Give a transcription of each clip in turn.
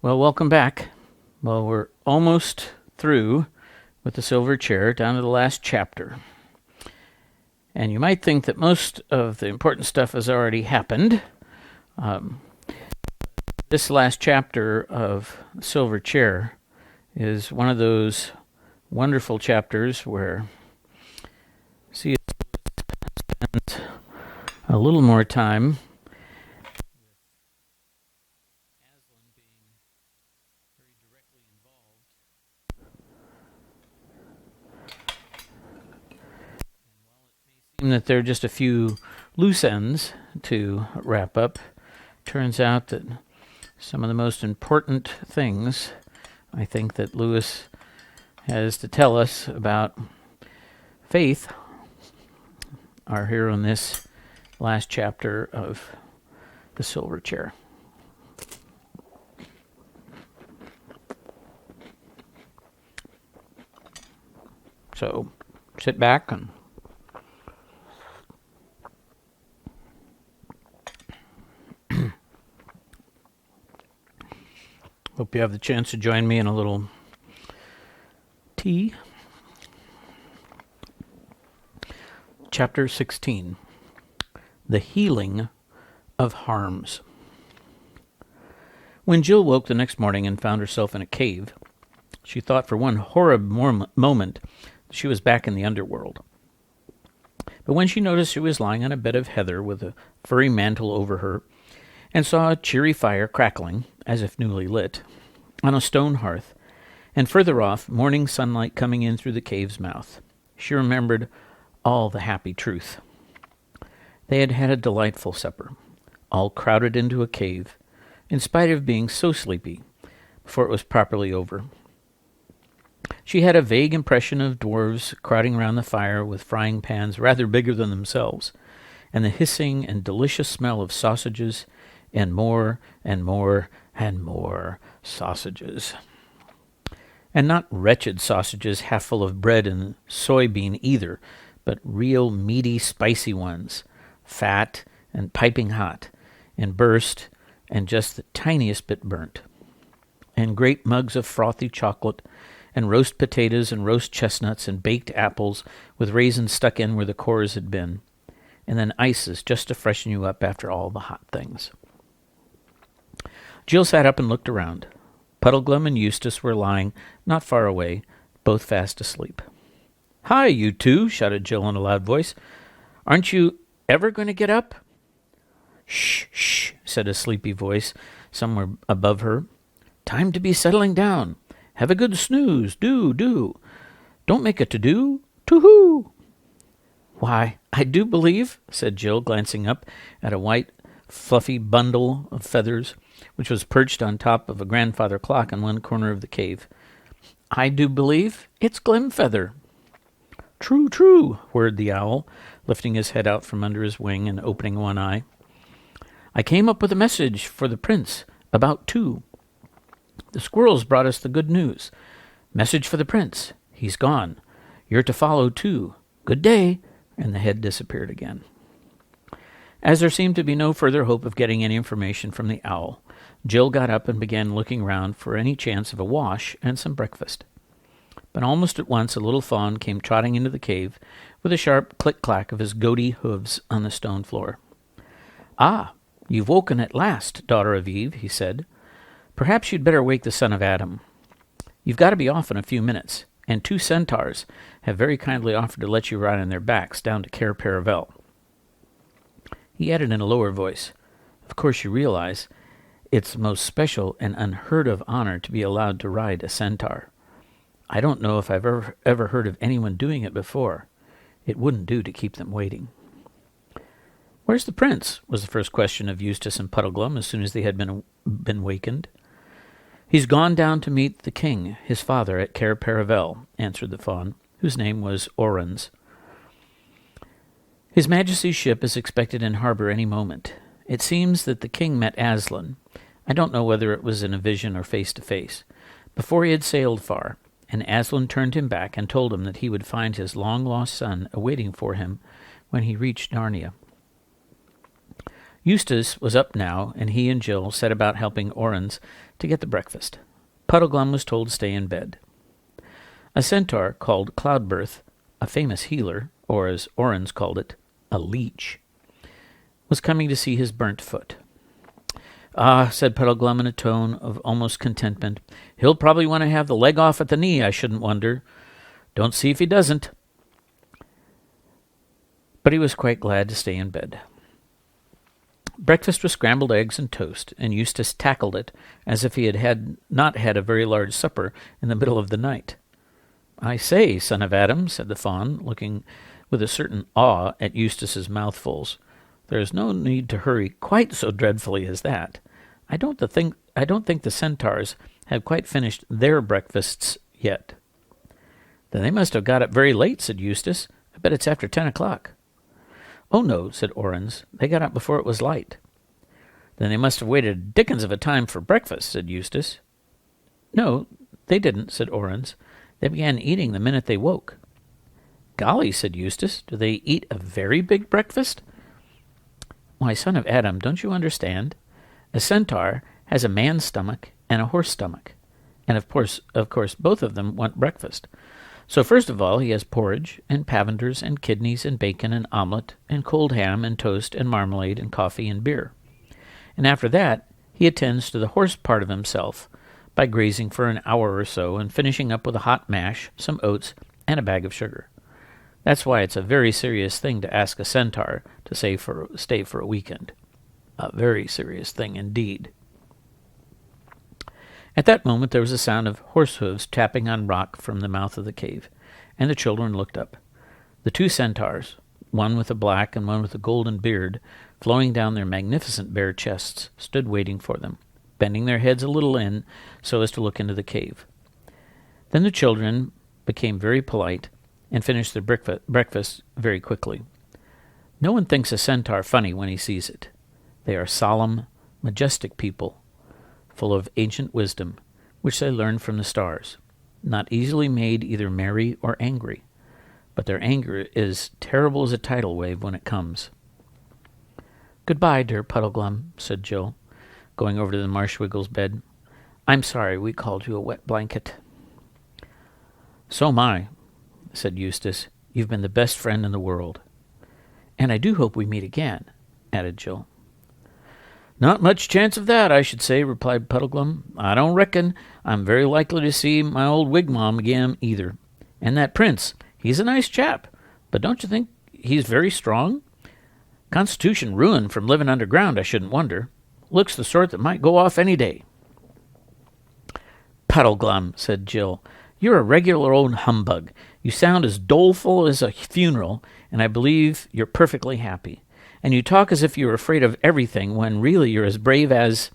Well, welcome back. Well, we're almost through with the silver chair, down to the last chapter. And you might think that most of the important stuff has already happened. Um, this last chapter of Silver Chair is one of those wonderful chapters where C.S. spends a little more time that there are just a few loose ends to wrap up. Turns out that some of the most important things I think that Lewis has to tell us about faith are here in this last chapter of The Silver Chair. So sit back and hope you have the chance to join me in a little tea. Chapter 16, The Healing of Harms. When Jill woke the next morning and found herself in a cave, she thought for one horrid moment she was back in the underworld. But when she noticed she was lying on a bed of heather with a furry mantle over her, and saw a cheery fire crackling, as if newly lit, on a stone hearth, and further off morning sunlight coming in through the cave's mouth, she remembered all the happy truth. They had had a delightful supper, all crowded into a cave, in spite of being so sleepy, before it was properly over. She had a vague impression of dwarves crowding round the fire with frying pans rather bigger than themselves, and the hissing and delicious smell of sausages, and more and more and more sausages. And not wretched sausages half full of bread and soybean either, but real meaty, spicy ones, fat and piping hot, and burst and just the tiniest bit burnt. And great mugs of frothy chocolate, and roast potatoes and roast chestnuts and baked apples with raisins stuck in where the cores had been, and then ices just to freshen you up after all the hot things. Jill sat up and looked around. Puddleglum and Eustace were lying not far away, both fast asleep. "Hi, you two," shouted Jill in a loud voice. "Aren't you ever going to get up?" "Shh, shh," said a sleepy voice somewhere above her. "Time to be settling down. Have a good snooze, do. Don't make a to-do, to-hoo." "Why, I do believe," said Jill, glancing up at a white, fluffy bundle of feathers, which was perched on top of a grandfather clock in one corner of the cave. "I do believe it's Glimfeather." "True, true," whirred the owl, lifting his head out from under his wing and opening one eye. "I came up with a message for the prince about 2. The squirrels brought us the good news. Message for the prince. He's gone. You're to follow, too. Good day." And the head disappeared again. As there seemed to be no further hope of getting any information from the owl, Jill got up and began looking round for any chance of a wash and some breakfast. But almost at once a little fawn came trotting into the cave with a sharp click-clack of his goaty hooves on the stone floor. "Ah, you've woken at last, daughter of Eve," he said. "Perhaps you'd better wake the son of Adam. You've got to be off in a few minutes, and 2 centaurs have very kindly offered to let you ride on their backs down to Cair Paravel." He added in a lower voice, "Of course you realize it's the most special and unheard-of honor to be allowed to ride a centaur. I don't know if I've ever heard of anyone doing it before. It wouldn't do to keep them waiting." "Where's the prince?" was the first question of Eustace and Puddleglum as soon as they had been wakened. "He's gone down to meet the king, his father, at Cair Paravel," answered the fawn, whose name was Orans. "His Majesty's ship is expected in harbour any moment. It seems that the king met Aslan. I don't know whether it was in a vision or face-to-face, before he had sailed far, and Aslan turned him back and told him that he would find his long-lost son awaiting for him when he reached Narnia. Eustace was up now, and he and Jill set about helping Orens to get the breakfast. Puddleglum was told to stay in bed. A centaur called Cloudbirth, a famous healer, or as Orens called it, a leech, was coming to see his burnt foot. "Ah," said Puddleglum in a tone of almost contentment, "he'll probably want to have the leg off at the knee, I shouldn't wonder. Don't see if he doesn't." But he was quite glad to stay in bed. Breakfast was scrambled eggs and toast, and Eustace tackled it as if he had not had a very large supper in the middle of the night. "I say, son of Adam," said the fawn, looking with a certain awe at Eustace's mouthfuls, "there is no need to hurry quite so dreadfully as that. I don't think the centaurs have quite finished their breakfasts yet." "Then they must have got up very late," said Eustace. "I bet it's after 10 o'clock. "Oh, no," said Orens. "They got up before it was light." "Then they must have waited a dickens of a time for breakfast," said Eustace. "No, they didn't," said Orens. "They began eating the minute they woke." "Golly," said Eustace, "do they eat a very big breakfast?" "Why, son of Adam, don't you understand? A centaur has a man's stomach and a horse stomach, and of course, both of them want breakfast. So first of all he has porridge and pavenders and kidneys and bacon and omelette and cold ham and toast and marmalade and coffee and beer. And after that he attends to the horse part of himself by grazing for an hour or so and finishing up with a hot mash, some oats, and a bag of sugar. That's why it's a very serious thing to ask a centaur to stay for a weekend. A very serious thing indeed." At that moment there was a sound of horse hooves tapping on rock from the mouth of the cave, and the children looked up. The two centaurs, one with a black and one with a golden beard, flowing down their magnificent bare chests, stood waiting for them, bending their heads a little in so as to look into the cave. Then the children became very polite and finished their breakfast very quickly. No one thinks a centaur funny when he sees it. They are solemn, majestic people, full of ancient wisdom, which they learned from the stars, not easily made either merry or angry, but their anger is terrible as a tidal wave when it comes. "Goodbye, dear Puddleglum," said Jill, going over to the Marshwiggle's bed. "I'm sorry we called you a wet blanket." "So am I," said Eustace. "You've been the best friend in the world." "And I do hope we meet again," added Jill. "Not much chance of that, I should say," replied Puddleglum. "I don't reckon I'm very likely to see my old wigwam again either. And that prince, he's a nice chap, but don't you think he's very strong? Constitution ruined from living underground, I shouldn't wonder. Looks the sort that might go off any day." "Puddleglum," said Jill, "you're a regular old humbug. You sound as doleful as a funeral, and I believe you're perfectly happy. And you talk as if you were afraid of everything, when really you're as brave as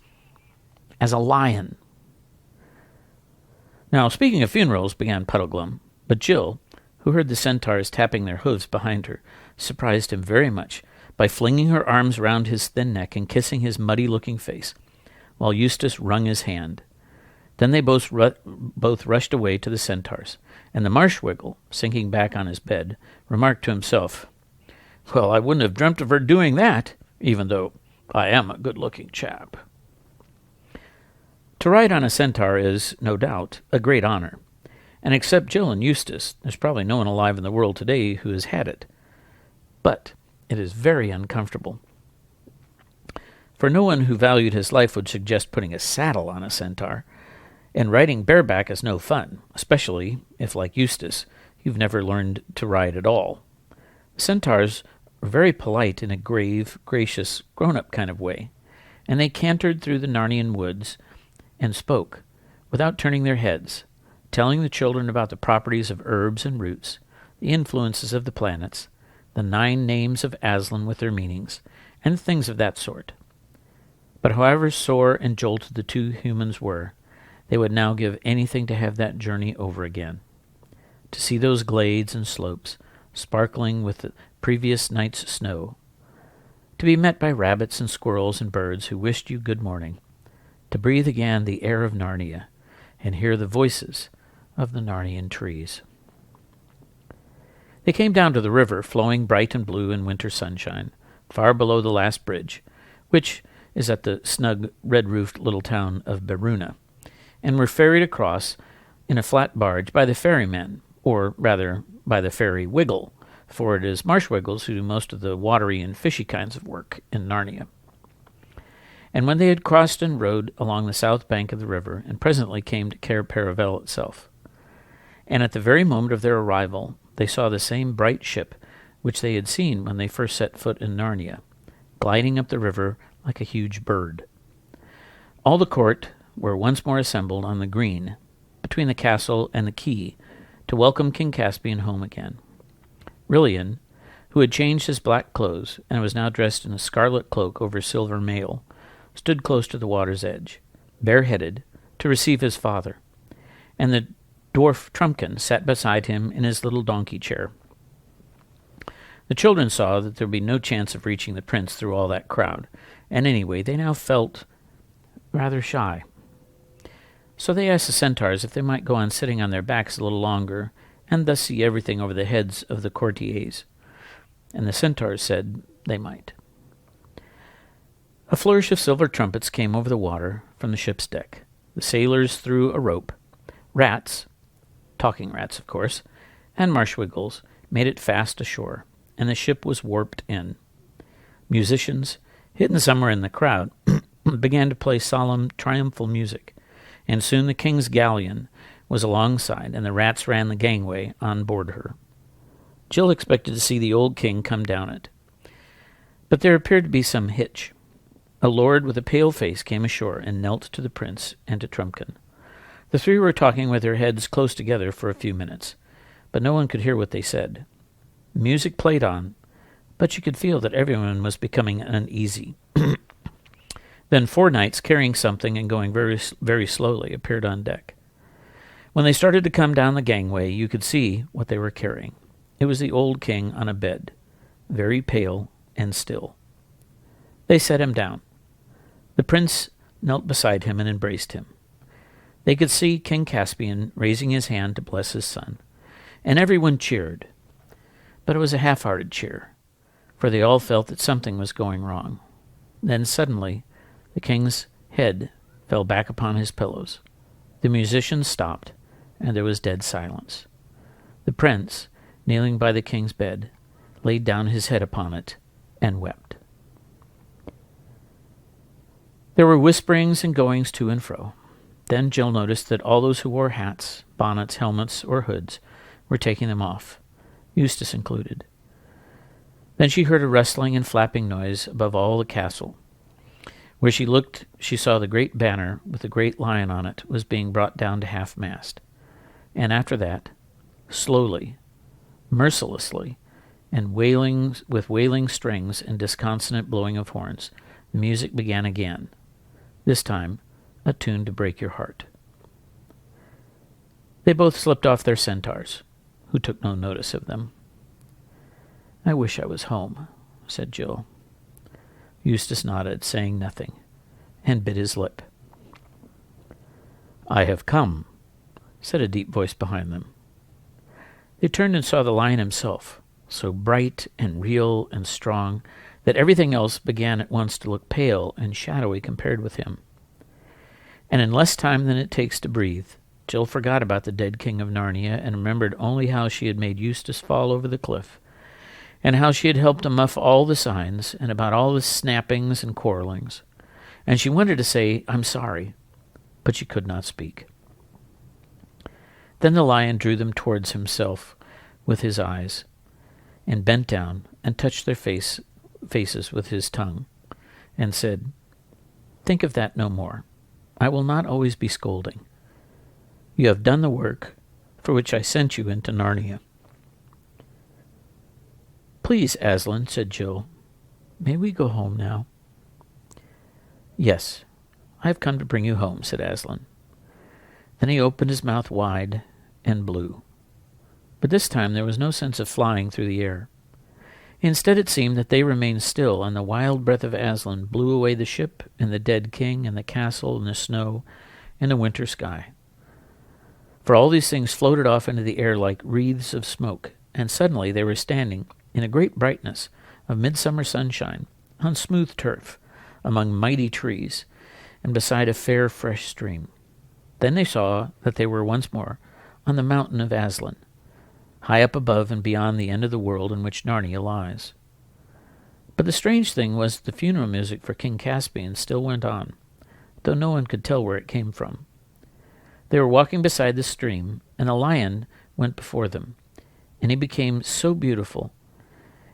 a lion." "Now, speaking of funerals," began Puddleglum, but Jill, who heard the centaurs tapping their hooves behind her, surprised him very much by flinging her arms round his thin neck and kissing his muddy-looking face, while Eustace wrung his hand. Then they both rushed away to the centaurs, and the Marshwiggle, sinking back on his bed, remarked to himself, "Well, I wouldn't have dreamt of her doing that, even though I am a good-looking chap." To ride on a centaur is, no doubt, a great honor, and except Jill and Eustace, there's probably no one alive in the world today who has had it. But it is very uncomfortable, for no one who valued his life would suggest putting a saddle on a centaur, and riding bareback is no fun, especially if, like Eustace, you've never learned to ride at all. Centaurs were very polite in a grave, gracious, grown-up kind of way, and they cantered through the Narnian woods and spoke, without turning their heads, telling the children about the properties of herbs and roots, the influences of the planets, the 9 names of Aslan with their meanings, and things of that sort. But however sore and jolted the two humans were, they would now give anything to have that journey over again, to see those glades and slopes sparkling with the previous night's snow, to be met by rabbits and squirrels and birds who wished you good morning, to breathe again the air of Narnia and hear the voices of the Narnian trees. They came down to the river, flowing bright and blue in winter sunshine, far below the last bridge, which is at the snug, red-roofed little town of Beruna, and were ferried across in a flat barge by the ferrymen, or rather by the ferry Wiggle, for it is Marsh Wiggles who do most of the watery and fishy kinds of work in Narnia. And when they had crossed and rowed along the south bank of the river, and presently came to Cair Paravel itself, and at the very moment of their arrival they saw the same bright ship which they had seen when they first set foot in Narnia, gliding up the river like a huge bird. All the court were once more assembled on the green, between the castle and the quay, to welcome King Caspian home again. Rilian, who had changed his black clothes, and was now dressed in a scarlet cloak over silver mail, stood close to the water's edge, bareheaded, to receive his father, and the dwarf Trumpkin sat beside him in his little donkey chair. The children saw that there would be no chance of reaching the prince through all that crowd, and anyway they now felt rather shy. So they asked the centaurs if they might go on sitting on their backs a little longer, and thus see everything over the heads of the courtiers, and the centaurs said they might. A flourish of silver trumpets came over the water from the ship's deck. The sailors threw a rope. Rats, talking rats of course, and marsh wiggles made it fast ashore, and the ship was warped in. Musicians, hidden somewhere in the crowd, began to play solemn, triumphal music, and soon the king's galleon was alongside, and the rats ran the gangway on board her. Jill expected to see the old king come down it, but there appeared to be some hitch. A lord with a pale face came ashore and knelt to the prince and to Trumpkin. The three were talking with their heads close together for a few minutes, but no one could hear what they said. Music played on, but you could feel that everyone was becoming uneasy. Then 4 knights, carrying something and going very, very slowly, appeared on deck. When they started to come down the gangway, you could see what they were carrying. It was the old king on a bed, very pale and still. They set him down. The prince knelt beside him and embraced him. They could see King Caspian raising his hand to bless his son, and everyone cheered. But it was a half-hearted cheer, for they all felt that something was going wrong. Then suddenly the king's head fell back upon his pillows. The musicians stopped, and there was dead silence. The prince, kneeling by the king's bed, laid down his head upon it and wept. There were whisperings and goings to and fro. Then Jill noticed that all those who wore hats, bonnets, helmets, or hoods were taking them off, Eustace included. Then she heard a rustling and flapping noise above all the castle. Where she looked, she saw the great banner with the great lion on it was being brought down to half-mast. And after that, slowly, mercilessly, and with wailing strings and disconsolate blowing of horns, the music began again, this time a tune to break your heart. They both slipped off their centaurs, who took no notice of them. "I wish I was home," said Jill. Eustace nodded, saying nothing, and bit his lip. "I have come," said a deep voice behind them. They turned and saw the lion himself, so bright and real and strong that everything else began at once to look pale and shadowy compared with him. And in less time than it takes to breathe, Jill forgot about the dead king of Narnia and remembered only how she had made Eustace fall over the cliff, and how she had helped to muff all the signs, and about all the snappings and quarrelings. And she wanted to say, "I'm sorry," but she could not speak. Then the lion drew them towards himself with his eyes, and bent down and touched their faces with his tongue, and said, "Think of that no more. I will not always be scolding. You have done the work for which I sent you into Narnia." "Please, Aslan," said Jill, "may we go home now?" "Yes, I have come to bring you home," said Aslan. Then he opened his mouth wide and blew. But this time there was no sense of flying through the air. Instead it seemed that they remained still, and the wild breath of Aslan blew away the ship and the dead king and the castle and the snow and the winter sky. For all these things floated off into the air like wreaths of smoke, and suddenly they were standing in a great brightness of midsummer sunshine on smooth turf, among mighty trees, and beside a fair, fresh stream. Then they saw that they were once more on the mountain of Aslan, high up above and beyond the end of the world in which Narnia lies. But the strange thing was the funeral music for King Caspian still went on, though no one could tell where it came from. They were walking beside the stream, and a lion went before them, and he became so beautiful,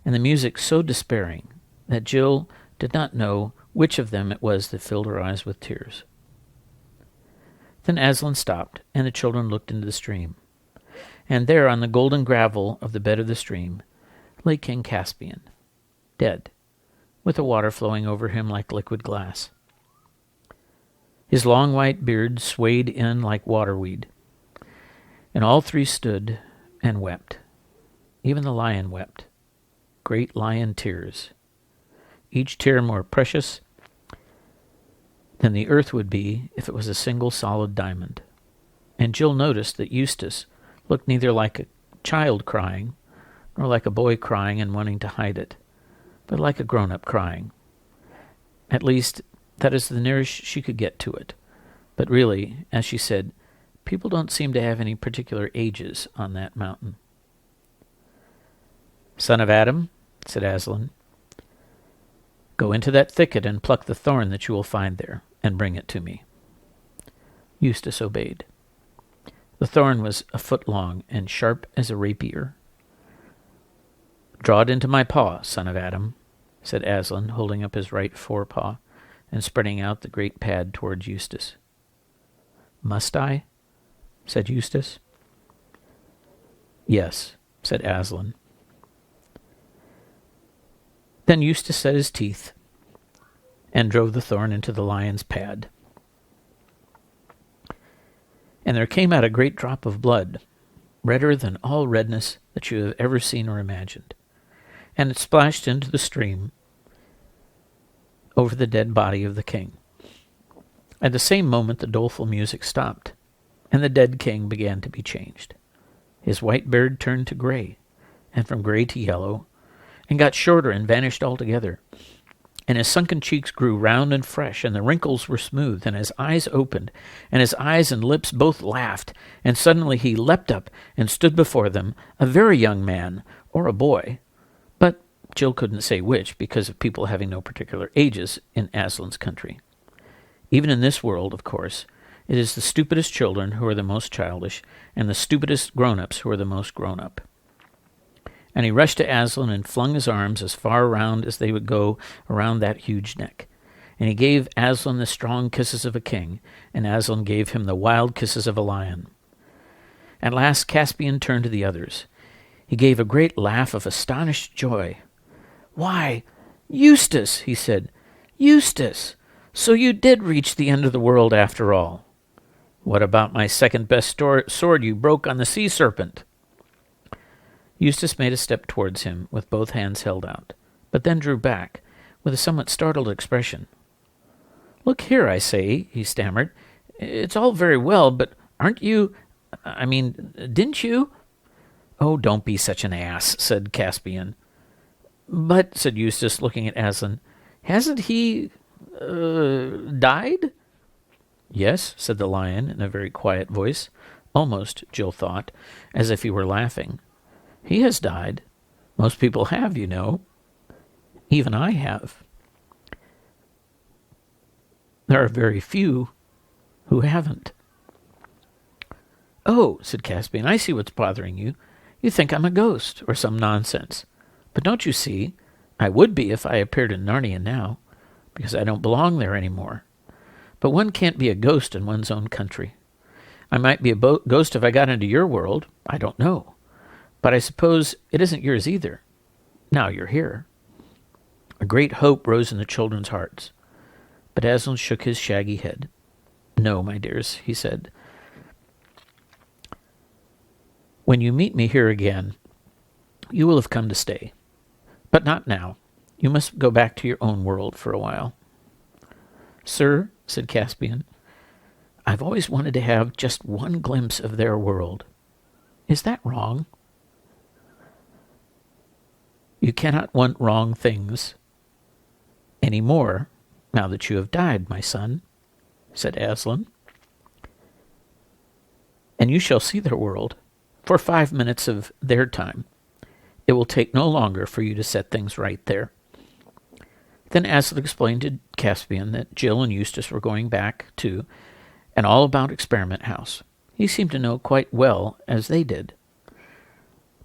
and the music so despairing, that Jill did not know which of them it was that filled her eyes with tears. Then Aslan stopped, and the children looked into the stream. And there, on the golden gravel of the bed of the stream, lay King Caspian, dead, with the water flowing over him like liquid glass. His long white beard swayed in like waterweed, and all three stood and wept. Even the lion wept, great lion tears, each tear more precious than the earth would be if it was a single solid diamond. And Jill noticed that Eustace looked neither like a child crying, nor like a boy crying and wanting to hide it, but like a grown-up crying. At least, that is the nearest she could get to it. But really, as she said, people don't seem to have any particular ages on that mountain. "Son of Adam," said Aslan, "go into that thicket and pluck the thorn that you will find there, and bring it to me." Eustace obeyed. The thorn was a foot long and sharp as a rapier. "Draw it into my paw, son of Adam," said Aslan, holding up his right forepaw and spreading out the great pad towards Eustace. "Must I?" said Eustace. "Yes," said Aslan. Then Eustace set his teeth and drove the thorn into the lion's pad. And there came out a great drop of blood, redder than all redness that you have ever seen or imagined, and it splashed into the stream over the dead body of the king. At the same moment the doleful music stopped, and the dead king began to be changed. His white beard turned to gray, and from gray to yellow, and got shorter and vanished altogether. And his sunken cheeks grew round and fresh, and the wrinkles were smooth, and his eyes opened, and his eyes and lips both laughed, and suddenly he leapt up and stood before them, a very young man, or a boy. But Jill couldn't say which, because of people having no particular ages in Aslan's country. Even in this world, of course, it is the stupidest children who are the most childish, and the stupidest grown-ups who are the most grown-up. And he rushed to Aslan and flung his arms as far around as they would go around that huge neck. And he gave Aslan the strong kisses of a king, and Aslan gave him the wild kisses of a lion. At last Caspian turned to the others. He gave a great laugh of astonished joy. "Why, Eustace," he said, "Eustace, so you did reach the end of the world after all. What about my second-best sword you broke on the sea serpent?" Eustace made a step towards him with both hands held out, but then drew back with a somewhat startled expression. "Look here, I say," he stammered. "It's all very well, but aren't you... didn't you—" "Oh, don't be such an ass," said Caspian. "But," said Eustace, looking at Aslan, "hasn't he... died?" "Yes," said the lion in a very quiet voice, almost, Jill thought, as if he were laughing. "He has died. Most people have, you know. Even I have. There are very few who haven't." "Oh," said Caspian, "I see what's bothering you. You think I'm a ghost or some nonsense. But don't you see, I would be if I appeared in Narnia now, because I don't belong there any more. But one can't be a ghost in one's own country. I might be a ghost if I got into your world. I don't know. But I suppose it isn't yours either. Now you're here." A great hope rose in the children's hearts. But Aslan shook his shaggy head. "No, my dears," he said. "When you meet me here again, you will have come to stay. But not now. You must go back to your own world for a while." "Sir," said Caspian, "I've always wanted to have just one glimpse of their world. Is that wrong?" "You cannot want wrong things any more now that you have died, my son, said Aslan, and you shall see their world for 5 minutes of their time. It will take no longer for you to set things right there. Then Aslan explained to Caspian that Jill and Eustace were going back to, and all about Experiment House. He seemed to know quite well as they did.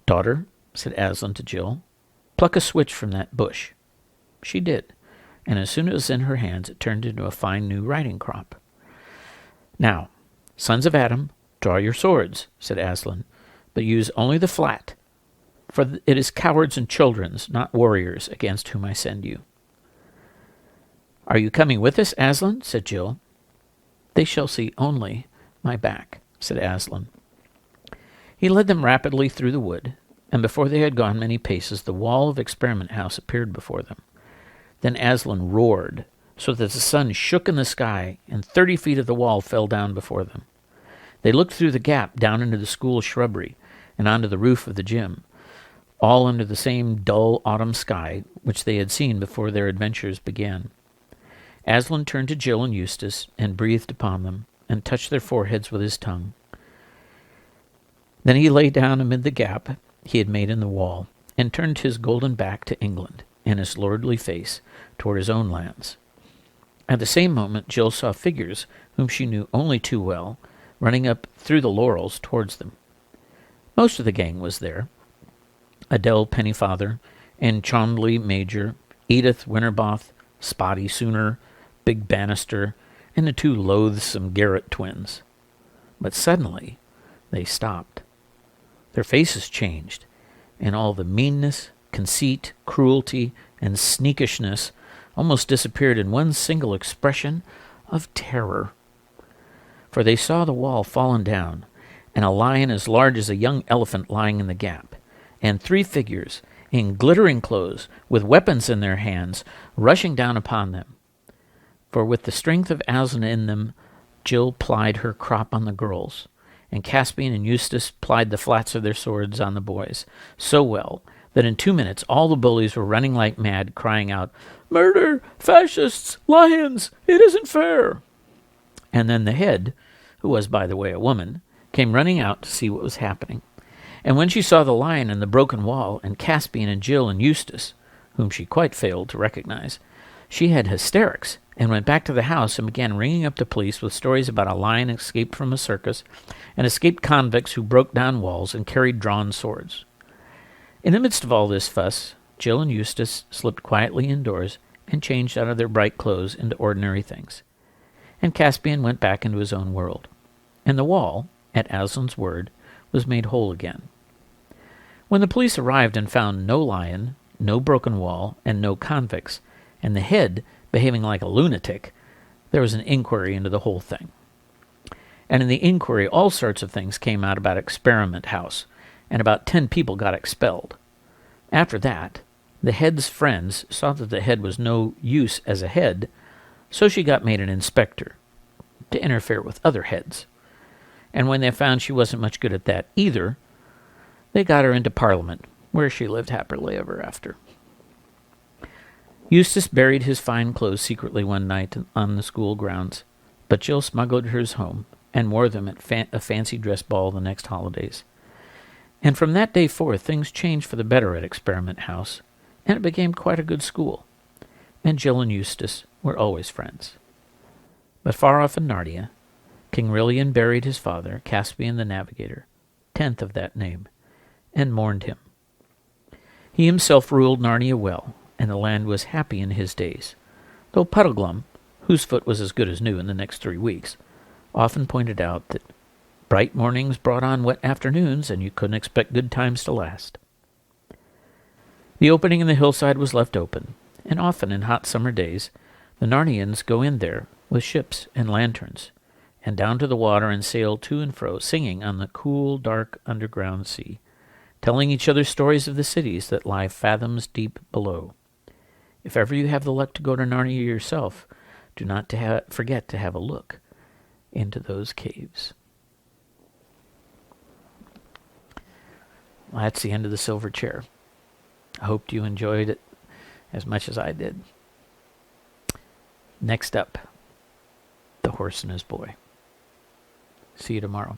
Daughter, said Aslan to Jill, pluck a switch from that bush. She did, and as soon as it was in her hands, it turned into a fine new riding crop. Now, sons of Adam, draw your swords, said Aslan, but use only the flat, for it is cowards and children's, not warriors, against whom I send you. Are you coming with us, Aslan? Said Jill. They shall see only my back, said Aslan. He led them rapidly through the wood, and before they had gone many paces, the wall of Experiment House appeared before them. Then Aslan roared, so that the sun shook in the sky, and 30 feet of the wall fell down before them. They looked through the gap down into the school shrubbery and onto the roof of the gym, all under the same dull autumn sky which they had seen before their adventures began. Aslan turned to Jill and Eustace and breathed upon them and touched their foreheads with his tongue. Then he lay down amid the gap he had made in the wall and turned his golden back to England and his lordly face toward his own lands. At the same moment Jill saw figures whom she knew only too well running up through the laurels towards them. Most of the gang was there. Adele Pennyfather and Cholmondeley Major, Edith Winterboth, Spotty Sooner, Big Bannister, and the 2 loathsome Garrett twins. But suddenly they stopped. Their faces changed, and all the meanness, conceit, cruelty, and sneakishness almost disappeared in one single expression of terror. For they saw the wall fallen down, and a lion as large as a young elephant lying in the gap, and 3 figures in glittering clothes, with weapons in their hands, rushing down upon them. For with the strength of Aslan in them, Jill plied her crop on the girls, and Caspian and Eustace plied the flats of their swords on the boys, so well that in 2 minutes all the bullies were running like mad, crying out, "Murder! Fascists! Lions! It isn't fair!" And then the head, who was, by the way, a woman, came running out to see what was happening. And when she saw the lion and the broken wall, and Caspian and Jill and Eustace, whom she quite failed to recognize, she had hysterics, and went back to the house and began ringing up the police with stories about a lion escaped from a circus, and escaped convicts who broke down walls and carried drawn swords. In the midst of all this fuss, Jill and Eustace slipped quietly indoors and changed out of their bright clothes into ordinary things. And Caspian went back into his own world, and the wall, at Aslan's word, was made whole again. When the police arrived and found no lion, no broken wall, and no convicts, and the head behaving like a lunatic, there was an inquiry into the whole thing. And in the inquiry all sorts of things came out about Experiment House, and about 10 people got expelled. After that, the head's friends saw that the head was no use as a head, so she got made an inspector, to interfere with other heads. And when they found she wasn't much good at that either, they got her into Parliament, where she lived happily ever after. Eustace buried his fine clothes secretly one night on the school grounds, but Jill smuggled hers home and wore them at a fancy dress ball the next holidays. And from that day forth things changed for the better at Experiment House, and it became quite a good school, and Jill and Eustace were always friends. But far off in Narnia, King Rilian buried his father, Caspian the Navigator, 10th of that name, and mourned him. He himself ruled Narnia well, and the land was happy in his days, though Puddleglum, whose foot was as good as new in the next 3 weeks, often pointed out that bright mornings brought on wet afternoons, and you couldn't expect good times to last. The opening in the hillside was left open, and often in hot summer days the Narnians go in there with ships and lanterns, and down to the water and sail to and fro, singing on the cool, dark underground sea, telling each other stories of the cities that lie fathoms deep below. If ever you have the luck to go to Narnia yourself, do not forget to have a look into those caves. Well, that's the end of The Silver Chair. I hope you enjoyed it as much as I did. Next up, The Horse and His Boy. See you tomorrow.